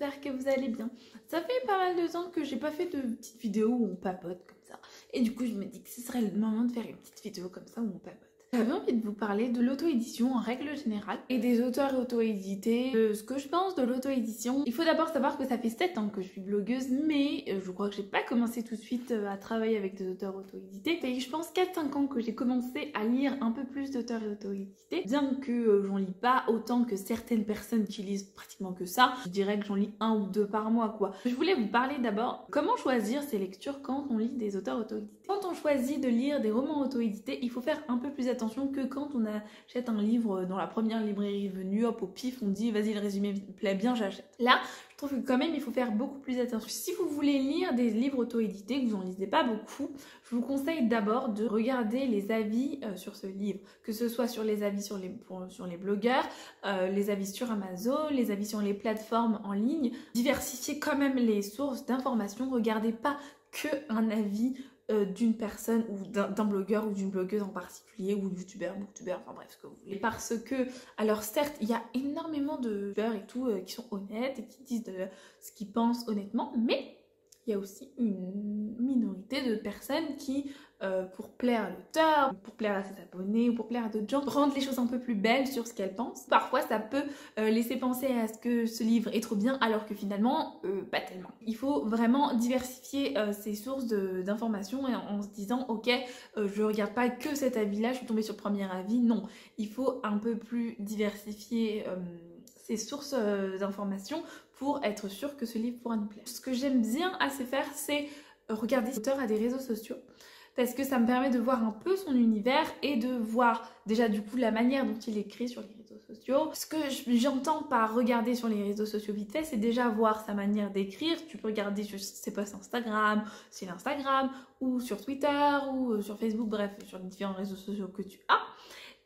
j'espère que vous allez bien. Ça fait pas mal de temps que j'ai pas fait de petites vidéos où on papote comme ça. Et du coup, je me dis que ce serait le moment de faire une petite vidéo comme ça où on papote. J'avais envie de vous parler de l'auto-édition en règle générale et des auteurs auto-édités, de ce que je pense de l'auto-édition. Il faut d'abord savoir que ça fait 7 ans que je suis blogueuse, mais je crois que j'ai pas commencé tout de suite à travailler avec des auteurs auto-édités. Et je pense 4-5 ans que j'ai commencé à lire un peu plus d'auteurs auto-édités, bien que j'en lis pas autant que certaines personnes qui lisent pratiquement que ça. Je dirais que j'en lis 1 ou 2 par mois quoi. Je voulais vous parler d'abord comment choisir ses lectures quand on lit des auteurs auto-édités. Quand on choisit de lire des romans auto-édités, il faut faire un peu plus attention que quand on achète un livre dans la première librairie venue, hop au pif, on dit vas-y le résumé me plaît bien, j'achète. Là, je trouve que quand même il faut faire beaucoup plus attention. Si vous voulez lire des livres auto-édités, que vous n'en lisez pas beaucoup, je vous conseille d'abord de regarder les avis sur ce livre, que ce soit sur les avis sur les blogueurs, les avis sur Amazon, les avis sur les plateformes en ligne. Diversifiez quand même les sources d'informations, regardez pas que un avis d'une personne ou d'un blogueur ou d'une blogueuse en particulier ou youtubeur, booktubeur, enfin bref ce que vous voulez. Parce que, alors certes, il y a énormément de youtubeurs et tout qui sont honnêtes et qui disent ce qu'ils pensent honnêtement, mais il y a aussi une minorité de personnes qui, pour plaire à l'auteur, pour plaire à ses abonnés ou pour plaire à d'autres gens, rendent les choses un peu plus belles sur ce qu'elles pensent. Parfois, ça peut laisser penser à ce que ce livre est trop bien, alors que finalement, pas tellement. Il faut vraiment diversifier ses sources d'informations en se disant, ok, je regarde pas que cet avis-là, je suis tombée sur le premier avis. Non, il faut un peu plus diversifier ses sources d'informations pour être sûr que ce livre pourra nous plaire. Ce que j'aime bien assez faire, c'est regarder l'auteur à des réseaux sociaux, parce que ça me permet de voir un peu son univers et de voir déjà du coup la manière dont il écrit sur les réseaux sociaux. Ce que j'entends par regarder sur les réseaux sociaux vite fait, c'est déjà voir sa manière d'écrire. Tu peux regarder sur ses posts Instagram, sur Instagram, ou sur Twitter, ou sur Facebook, bref, sur les différents réseaux sociaux que tu as.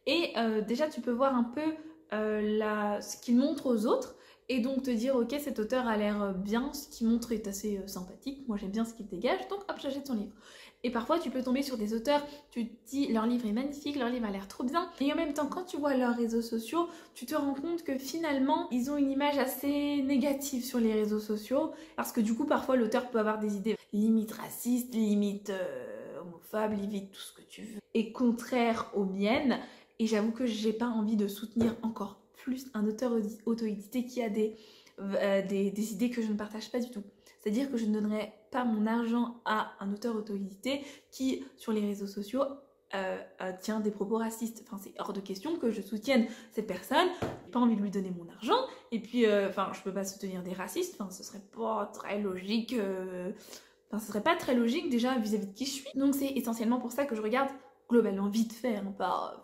Et déjà tu peux voir un peu ce qu'il montre aux autres, et donc te dire ok, cet auteur a l'air bien, ce qu'il montre est assez sympathique, moi j'aime bien ce qu'il dégage, donc hop, j'achète son livre. Et parfois tu peux tomber sur des auteurs, tu te dis leur livre est magnifique, leur livre a l'air trop bien, et en même temps quand tu vois leurs réseaux sociaux, tu te rends compte que finalement ils ont une image assez négative sur les réseaux sociaux, parce que du coup parfois l'auteur peut avoir des idées limite racistes, limite homophobes, limite tout ce que tu veux, et contraire aux miennes. Et j'avoue que j'ai pas envie de soutenir encore plus un auteur auto-édité qui a des idées que je ne partage pas du tout. C'est-à-dire que je ne donnerai pas mon argent à un auteur auto-édité qui, sur les réseaux sociaux, tient des propos racistes. Enfin, c'est hors de question que je soutienne cette personne. J'ai pas envie de lui donner mon argent. Et puis, enfin, je peux pas soutenir des racistes. Enfin, ce serait pas très logique. Enfin, ce serait pas très logique déjà vis-à-vis de qui je suis. Donc, c'est essentiellement pour ça que je regarde globalement vite fait, hein, pas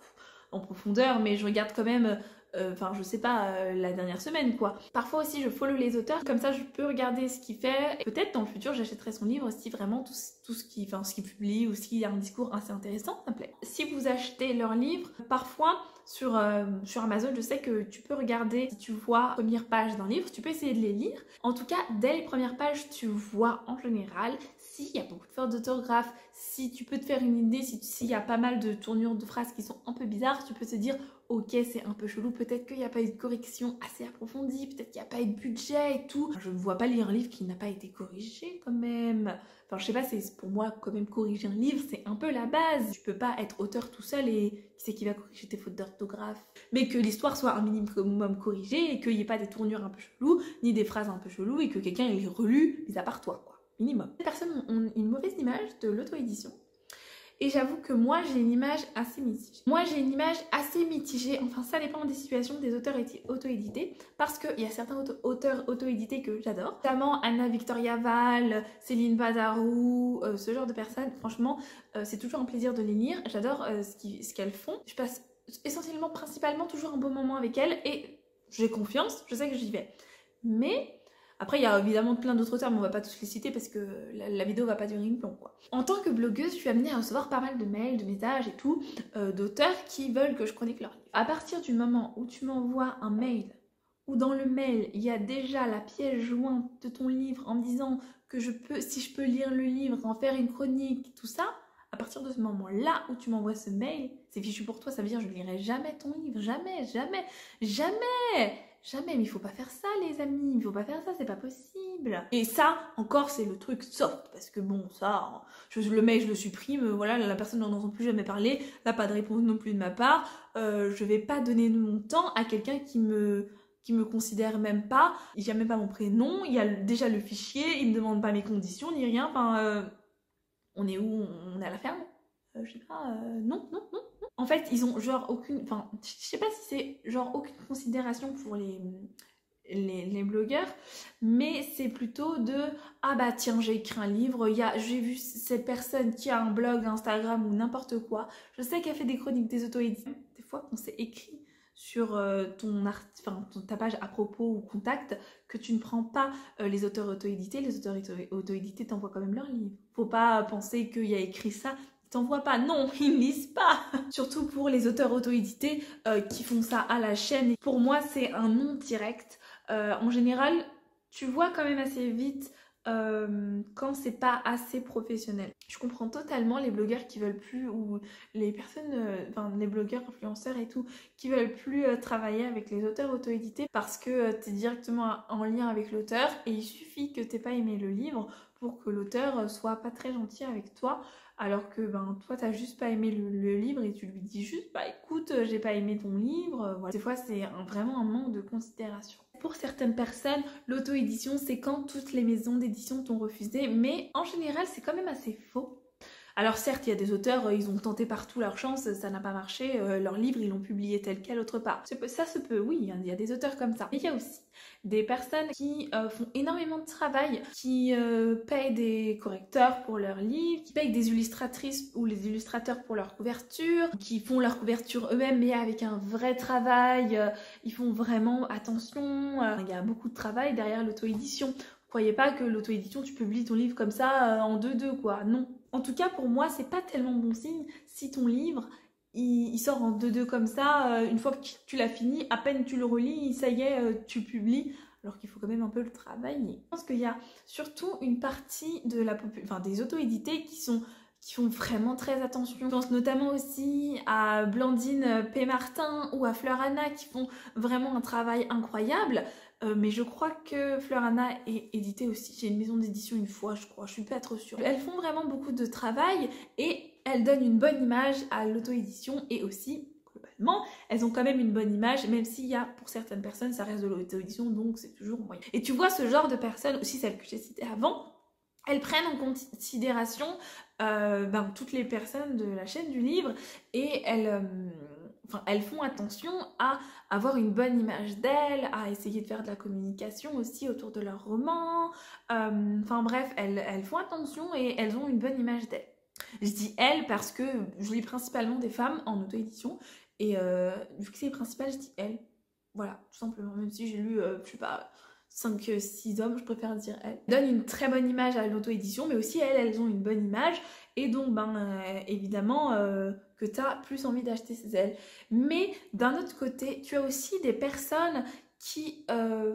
en profondeur, mais je regarde quand même, enfin je sais pas, la dernière semaine quoi. Parfois aussi je follow les auteurs, comme ça je peux regarder ce qu'il fait, et peut-être dans le futur j'achèterai son livre si vraiment tout ce qu'il publie ou s'il y a un discours assez intéressant, ça me plaît. Si vous achetez leur livre, parfois sur Amazon, je sais que tu peux regarder, si tu vois les premières pages d'un livre, tu peux essayer de les lire. En tout cas, dès les premières pages, tu vois en général s'il y a beaucoup de fautes d'orthographe, si tu peux te faire une idée, s'il y a pas mal de tournures de phrases qui sont un peu bizarres, tu peux te dire ok c'est un peu chelou, peut-être qu'il n'y a pas eu de correction assez approfondie, peut-être qu'il n'y a pas eu de budget et tout. Je ne vois pas lire un livre qui n'a pas été corrigé quand même. Enfin je sais pas, c'est pour moi quand même corriger un livre c'est un peu la base. Tu peux pas être auteur tout seul et qui c'est qui va corriger tes fautes d'orthographe, mais que l'histoire soit un minimum corrigée et qu'il n'y ait pas des tournures un peu cheloues, ni des phrases un peu cheloues et que quelqu'un ait relu, mis à part toi quoi. Minimum. Les personnes ont une mauvaise image de l'auto-édition. Et j'avoue que moi j'ai une image assez mitigée. Enfin ça dépend des situations des auteurs auto-édités, parce qu'il y a certains auteurs auto-édités que j'adore, notamment Anna Victoria Val, Céline Badarou, ce genre de personnes. Franchement c'est toujours un plaisir de les lire, j'adore ce qu'elles font. Je passe essentiellement, principalement toujours un bon moment avec elles et j'ai confiance, je sais que j'y vais. Mais après, il y a évidemment plein d'autres auteurs, mais on va pas tous les citer parce que la vidéo va pas durer une plombe, quoi. En tant que blogueuse, je suis amenée à recevoir pas mal de mails, de messages et tout, d'auteurs qui veulent que je chronique leur livre. À partir du moment où tu m'envoies un mail, où dans le mail, il y a déjà la pièce jointe de ton livre en me disant que si je peux lire le livre, en faire une chronique, tout ça, à partir de ce moment-là où tu m'envoies ce mail, c'est fichu pour toi, ça veut dire que je ne lirai jamais ton livre, jamais, jamais, jamais. jamais, mais il faut pas faire ça les amis, il faut pas faire ça, c'est pas possible. Et ça, encore, c'est le truc soft, parce que bon, ça, je le mets, je le supprime, voilà, la personne n'en entend plus jamais parler, là, pas de réponse non plus de ma part, je vais pas donner mon temps à quelqu'un qui me considère même pas, il n'y a même pas mon prénom, il y a déjà le fichier, il me demande pas mes conditions, ni rien, enfin, on est où? On est à la ferme? Je sais pas, non, non, non. En fait, ils ont genre aucune, enfin, je sais pas si c'est genre aucune considération pour les blogueurs, mais c'est plutôt de ah bah tiens, j'ai écrit un livre, j'ai vu cette personne qui a un blog, Instagram ou n'importe quoi, je sais qu'elle fait des chroniques des auto-éditions, des fois qu'on s'est écrit sur ta page à propos ou contact, que tu ne prends pas les auteurs auto-édités, les auteurs auto-édités t'envoient quand même leur livre. Faut pas penser qu'il y a écrit ça, ils t'envoient pas, non, ils ne lisent pas. Surtout pour les auteurs auto-édités qui font ça à la chaîne. Pour moi, c'est un non direct. En général, tu vois quand même assez vite quand c'est pas assez professionnel. Je comprends totalement les blogueurs qui veulent plus, ou les personnes, les blogueurs, influenceurs et tout, qui veulent plus travailler avec les auteurs auto-édités parce que t'es directement en lien avec l'auteur et il suffit que t'aies pas aimé le livre pour que l'auteur soit pas très gentil avec toi, alors que toi t'as juste pas aimé le livre et tu lui dis juste bah écoute j'ai pas aimé ton livre, voilà. Des fois c'est vraiment un manque de considération. Pour certaines personnes, l'auto-édition, c'est quand toutes les maisons d'édition t'ont refusé, mais en général, c'est quand même assez faux. Alors certes, il y a des auteurs, ils ont tenté partout leur chance, ça n'a pas marché, leur livre, ils l'ont publié tel quel autre part. Ça se peut, oui, il y a des auteurs comme ça. Mais il y a aussi des personnes qui font énormément de travail, qui payent des correcteurs pour leurs livres, qui payent des illustratrices ou les illustrateurs pour leur couverture, qui font leur couverture eux-mêmes mais avec un vrai travail, ils font vraiment attention, il y a beaucoup de travail derrière l'auto-édition. Croyez pas que l'auto-édition, tu publies ton livre comme ça en 2-2 quoi, non. En tout cas, pour moi, c'est pas tellement bon signe si ton livre, il sort en 2-2 comme ça, une fois que tu l'as fini, à peine tu le relis, ça y est, tu publies, alors qu'il faut quand même un peu le travailler. Je pense qu'il y a surtout une partie de des auto-édités qui font vraiment très attention. Je pense notamment aussi à Blandine P. Martin ou à Fleur Anna qui font vraiment un travail incroyable. Mais je crois que Fleur Anna est éditée aussi chez une maison d'édition une fois, je crois, je suis pas trop sûre. Elles font vraiment beaucoup de travail et elles donnent une bonne image à l'auto-édition et aussi, globalement, elles ont quand même une bonne image, même s'il y a, pour certaines personnes, ça reste de l'auto-édition, donc c'est toujours moyen. Et tu vois ce genre de personnes, aussi celles que j'ai citées avant, elles prennent en considération toutes les personnes de la chaîne du livre et elles font attention à avoir une bonne image d'elles, à essayer de faire de la communication aussi autour de leur roman. Bref, elles font attention et elles ont une bonne image d'elles. Je dis elles parce que je lis principalement des femmes en auto-édition et vu que c'est principal, je dis elles. Voilà, tout simplement, même si j'ai lu, je sais pas, 5-6 hommes, je préfère dire elles. Elles donnent une très bonne image à l'auto-édition, mais aussi elles ont une bonne image. Et donc, évidemment, que tu as plus envie d'acheter ces ailes. Mais d'un autre côté, tu as aussi des personnes qui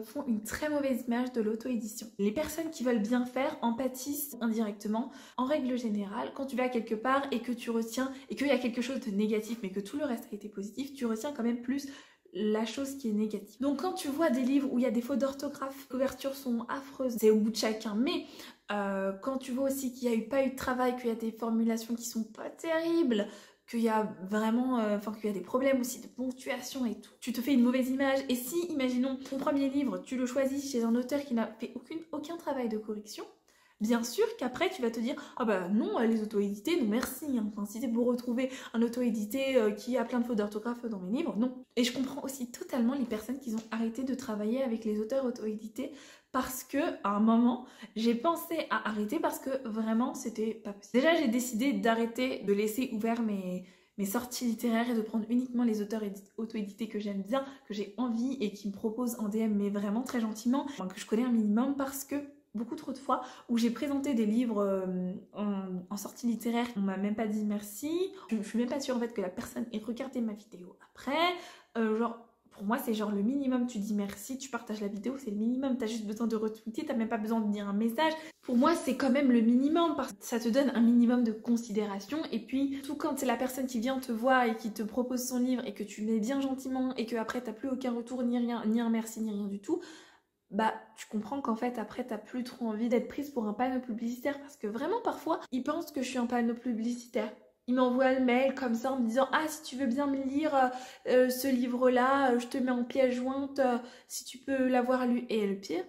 font une très mauvaise image de l'auto-édition. Les personnes qui veulent bien faire en pâtissent indirectement. En règle générale, quand tu vas quelque part et que tu retiens, et qu'il y a quelque chose de négatif, mais que tout le reste a été positif, tu retiens quand même plus la chose qui est négative. Donc quand tu vois des livres où il y a des fautes d'orthographe, les couvertures sont affreuses, c'est au goût de chacun, mais quand tu vois aussi qu'il n'y a pas eu de travail, qu'il y a des formulations qui sont pas terribles, qu'il y a vraiment, qu'il y a des problèmes aussi de ponctuation et tout, tu te fais une mauvaise image. Et si, imaginons, ton premier livre, tu le choisis chez un auteur qui n'a fait aucun travail de correction, bien sûr qu'après tu vas te dire ah bah non, les auto-édités, non merci, enfin si c'est pour retrouver un auto-édité qui a plein de fautes d'orthographe dans mes livres, non. Et je comprends aussi totalement les personnes qui ont arrêté de travailler avec les auteurs auto-édités parce que à un moment j'ai pensé à arrêter parce que vraiment c'était pas possible. Déjà j'ai décidé d'arrêter de laisser ouvert mes sorties littéraires et de prendre uniquement les auteurs auto-édités que j'aime bien, que j'ai envie et qui me proposent en DM mais vraiment très gentiment, que je connais un minimum, parce que beaucoup trop de fois où j'ai présenté des livres en sortie littéraire, on m'a même pas dit merci, je suis même pas sûre en fait que la personne ait regardé ma vidéo après, Pour moi, c'est genre le minimum. Tu dis merci, tu partages la vidéo, c'est le minimum. T'as juste besoin de retweeter, t'as même pas besoin de dire un message. Pour moi, c'est quand même le minimum parce que ça te donne un minimum de considération. Et puis, tout quand c'est la personne qui vient te voir et qui te propose son livre et que tu mets bien gentiment et que après t'as plus aucun retour, ni rien, ni un merci, ni rien du tout, bah tu comprends qu'en fait après t'as plus trop envie d'être prise pour un panneau publicitaire parce que vraiment parfois ils pensent que je suis un panneau publicitaire. Ils m'envoient le mail comme ça en me disant ah si tu veux bien me lire ce livre là, je te mets en pièce jointe si tu peux l'avoir lu. Et le pire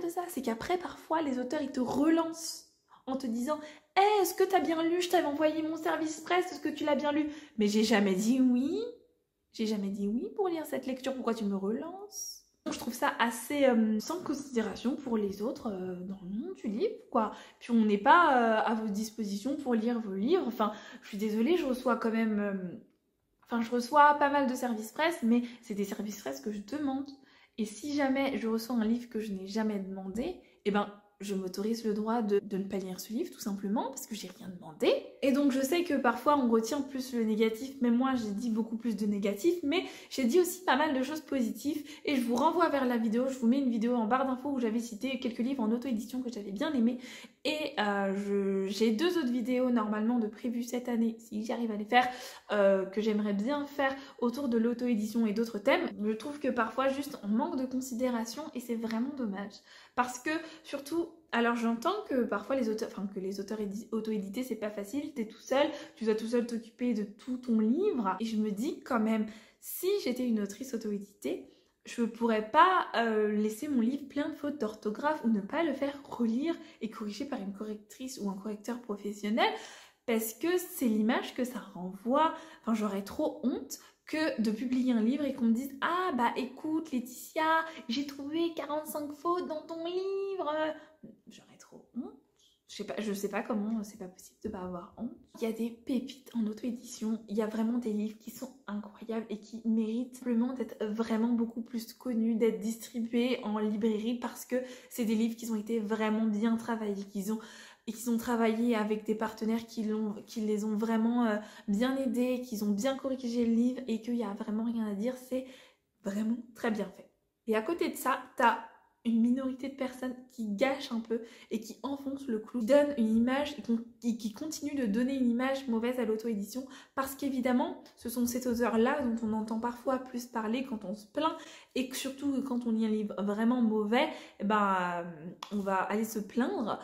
de ça c'est qu'après parfois les auteurs ils te relancent en te disant hey, est-ce que t'as bien lu, je t'avais envoyé mon service presse, est-ce que tu l'as bien lu? Mais j'ai jamais dit oui. J'ai jamais dit oui pour lire cette lecture, pourquoi tu me relances? Je trouve ça assez sans considération pour les autres dans le monde du livre, quoi. Puis on n'est pas à vos dispositions pour lire vos livres. Enfin, je suis désolée, je reçois quand même... Enfin, je reçois pas mal de services presse, mais c'est des services presse que je demande. Et si jamais je reçois un livre que je n'ai jamais demandé, eh ben, je m'autorise le droit de ne pas lire ce livre, tout simplement, parce que j'ai rien demandé. Et donc, je sais que parfois, on retient plus le négatif. Même moi, j'ai dit beaucoup plus de négatif, mais j'ai dit aussi pas mal de choses positives. Et je vous renvoie vers la vidéo. Je vous mets une vidéo en barre d'infos où j'avais cité quelques livres en auto-édition que j'avais bien aimés. Et j'ai 2 autres vidéos normalement de prévues cette année, si j'arrive à les faire, que j'aimerais bien faire autour de l'auto-édition et d'autres thèmes. Je trouve que parfois juste on manque de considération et c'est vraiment dommage. Parce que surtout, alors j'entends que parfois les auteurs, auto-édités c'est pas facile, t'es tout seul, tu dois tout seul t'occuper de tout ton livre. Et je me dis quand même, si j'étais une autrice auto-éditée, je ne pourrais pas laisser mon livre plein de fautes d'orthographe ou ne pas le faire relire et corriger par une correctrice ou un correcteur professionnel parce que c'est l'image que ça renvoie. Enfin, j'aurais trop honte que de publier un livre et qu'on me dise « Ah bah écoute Laetitia, j'ai trouvé 45 fautes dans ton livre !» J'aurais trop honte. Je sais pas comment c'est pas possible de pas avoir honte. Il y a des pépites en auto-édition, il y a vraiment des livres qui sont incroyables et qui méritent simplement d'être vraiment beaucoup plus connus, d'être distribués en librairie parce que c'est des livres qui ont été vraiment bien travaillés, qu'ils ont travaillé avec des partenaires qui les ont vraiment bien aidés, qu'ils ont bien corrigé le livre et qu'il n'y a vraiment rien à dire, c'est vraiment très bien fait. Et à côté de ça, t'as une minorité de personnes qui gâchent un peu et qui enfoncent le clou, qui donnent une image et qui continuent de donner une image mauvaise à l'auto-édition parce qu'évidemment, ce sont ces auteurs-là dont on entend parfois plus parler quand on se plaint et que surtout quand on lit un livre vraiment mauvais, on va aller se plaindre,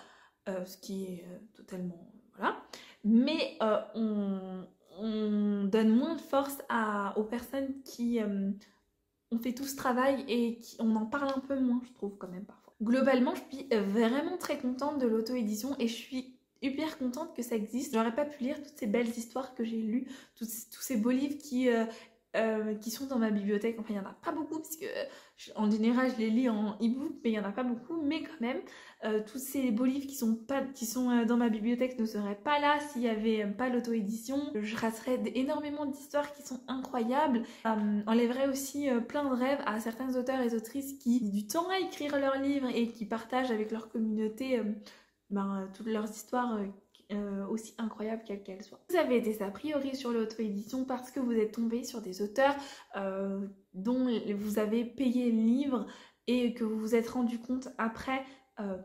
ce qui est totalement... voilà. Mais on donne moins de force aux personnes qui... on fait tout ce travail et on en parle un peu moins, je trouve, quand même, parfois. Globalement, je suis vraiment très contente de l'auto-édition et je suis hyper contente que ça existe. J'aurais pas pu lire toutes ces belles histoires que j'ai lues, tous ces beaux livres qui sont dans ma bibliothèque. Enfin, il n'y en a pas beaucoup, parce que en général, je les lis en e-book, mais il n'y en a pas beaucoup. Mais quand même, tous ces beaux livres qui sont dans ma bibliothèque ne seraient pas là s'il n'y avait pas l'auto-édition. Je raterais énormément d'histoires qui sont incroyables. Enlèverait aussi plein de rêves à certains auteurs et autrices qui ont du temps à écrire leurs livres et qui partagent avec leur communauté toutes leurs histoires aussi incroyables quelles qu'elles soient. Vous avez des a priori sur l'auto-édition parce que vous êtes tombé sur des auteurs dont vous avez payé le livre et que vous vous êtes rendu compte après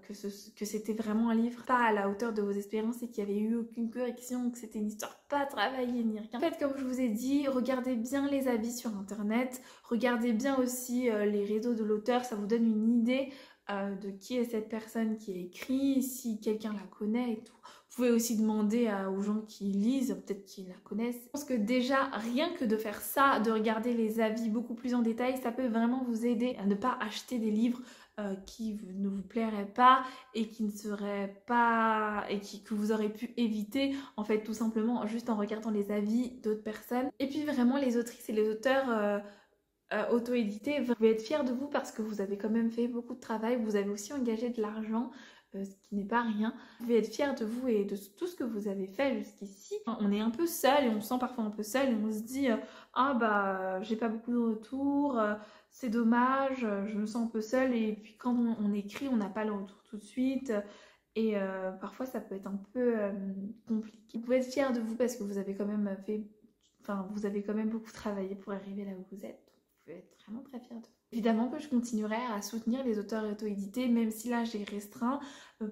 que c'était vraiment un livre pas à la hauteur de vos espérances et qu'il n'y avait eu aucune correction, que c'était une histoire pas travaillée ni rien. En fait, comme je vous ai dit, regardez bien les avis sur internet, regardez bien aussi les réseaux de l'auteur, ça vous donne une idée de qui est cette personne qui a écrit, si quelqu'un la connaît et tout. Vous pouvez aussi demander aux gens qui lisent, peut-être qu'ils la connaissent. Je pense que déjà, rien que de faire ça, de regarder les avis beaucoup plus en détail, ça peut vraiment vous aider à ne pas acheter des livres qui ne vous plairaient pas et qui ne seraient pas... et que vous aurez pu éviter, en fait, tout simplement, juste en regardant les avis d'autres personnes. Et puis vraiment, les autrices et les auteurs... auto-édité, vous pouvez être fiers de vous parce que vous avez quand même fait beaucoup de travail, vous avez aussi engagé de l'argent, ce qui n'est pas rien. Vous pouvez être fiers de vous et de tout ce que vous avez fait jusqu'ici. On est un peu seul et on se sent parfois un peu seul et on se dit ah bah j'ai pas beaucoup de retours, c'est dommage, je me sens un peu seule. Et puis quand on écrit, on n'a pas le retour tout de suite. Et parfois ça peut être un peu compliqué. Vous pouvez être fiers de vous parce que vous avez quand même fait... Enfin, vous avez quand même beaucoup travaillé pour arriver là où vous êtes. pouvez être vraiment très fiers de vous. Évidemment que je continuerai à soutenir les auteurs auto-édités, même si là j'ai restreint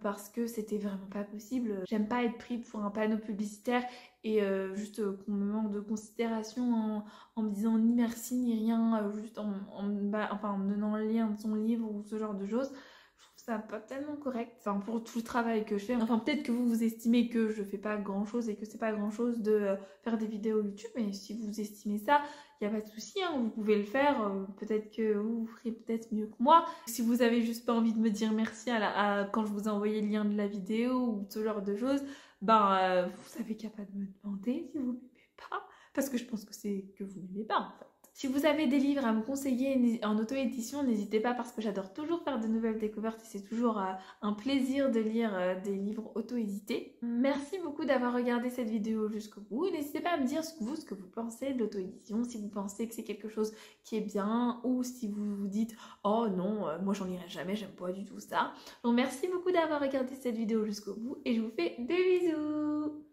parce que c'était vraiment pas possible. J'aime pas être pris pour un panneau publicitaire et juste qu'on me manque de considération en me disant ni merci ni rien, juste en me donnant le lien de son livre ou ce genre de choses. Je trouve ça pas tellement correct, enfin pour tout le travail que je fais. Enfin peut-être que vous estimez que je fais pas grand chose et que c'est pas grand chose de faire des vidéos YouTube, mais si vous estimez ça, il n'y a pas de souci, hein, vous pouvez le faire, peut-être que vous ferez peut-être mieux que moi. Si vous avez juste pas envie de me dire merci quand je vous ai envoyé le lien de la vidéo ou ce genre de choses, vous savez qu'il n'y a pas de me demander si vous m'aimez pas, parce que je pense que c'est que vous m'aimez pas en fait. Si vous avez des livres à me conseiller en auto-édition, n'hésitez pas parce que j'adore toujours faire de nouvelles découvertes et c'est toujours un plaisir de lire des livres auto-édités. Merci beaucoup d'avoir regardé cette vidéo jusqu'au bout. N'hésitez pas à me dire ce que vous pensez de l'auto-édition, si vous pensez que c'est quelque chose qui est bien ou si vous vous dites « Oh non, moi j'en lirai jamais, j'aime pas du tout ça ». Donc merci beaucoup d'avoir regardé cette vidéo jusqu'au bout et je vous fais des bisous.